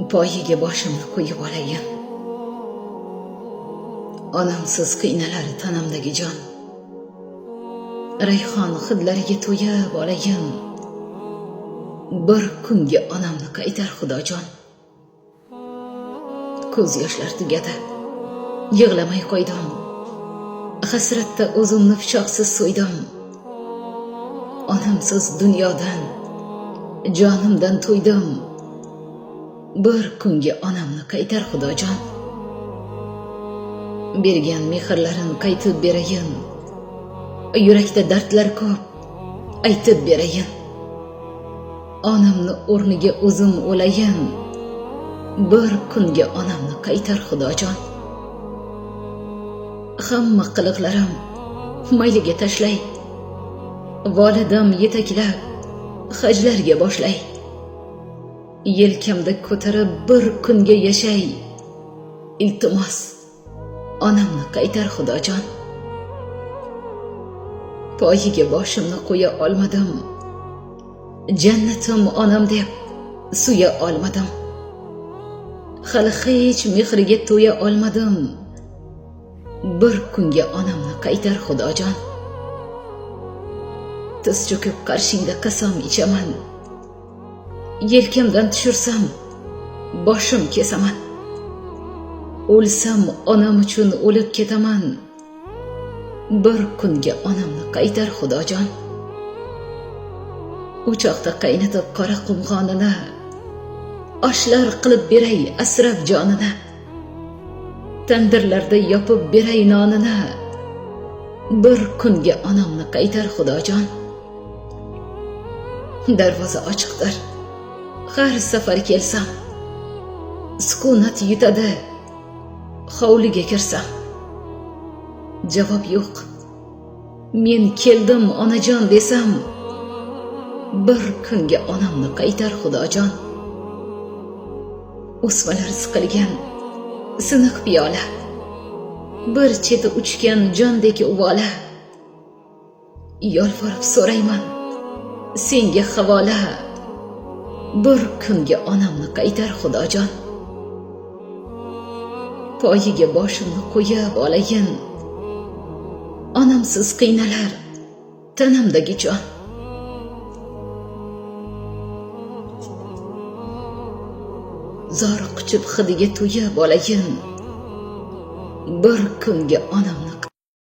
poyiga boshimni qo'yib olayin. Onamsiz qiynalar tanamdagi jon. Rayhon hidlariga to'yib olayin. Bir kunga onamni qaytar Xudojon. Ko'z yoshlar tugadi, yig'lamay qo'ydim. Hasratda o'zimni pichoqsiz so'ydim. Onamsiz dunyodan, jonimdan to'ydim. Bir kunga onamni qaytar Xudojon. Bergan mehrlarin qaytib berayin. Yurakda dardlar ko'p, aytib berayin. Onamni o'rniga o'zim o'layin. Bir kunga onamni qaytar Xudojon. Hamma qiliqlarim mayliga tashlay. Volidam yetaklab hajlarga boshlay. Yelkamda ko'tarib bir kunga yashay. Iltimos, onamni qaytar Xudojon. Poyiga boshimni qo'ya olmadim. Jannatim onam deb suya olmadim. Hali hech mehriga to'ya olmadim. Bir kunga onamni qaytar Xudojon. Tiz cho'kib qarshingda qasam ichaman. Yelkamdan tushirsam, boshim kesaman. O'lsam onam uchun o'lib ketaman. Bir kunga onamni qaytar Xudojon. O'choqda qaynatib qora qumg'onini, oshlar qilib beray asrab jonini. Tandirlarda yopib beray nonini. Bir kunga onamni qaytar Xudojon. Darvoza ochiqdir. Har safar kelsam, sukunat yutadi. Hovliga kirsam, javob yo'q. Men keldim onajon desam, bir kunga onamni qaytar Xudojon. O'smalar siqilgan siniq piyola, bir cheti uchgan jondek uvola. Yolvorib so'rayman senga havola. Bir kunga onamni qaytar Xudojon. Poyiga boshimni qo'yib olayin. Onamsiz qiynalar tanamdagi jon. Zori quchib hidiga to'yib olayin. Bir kunga onamni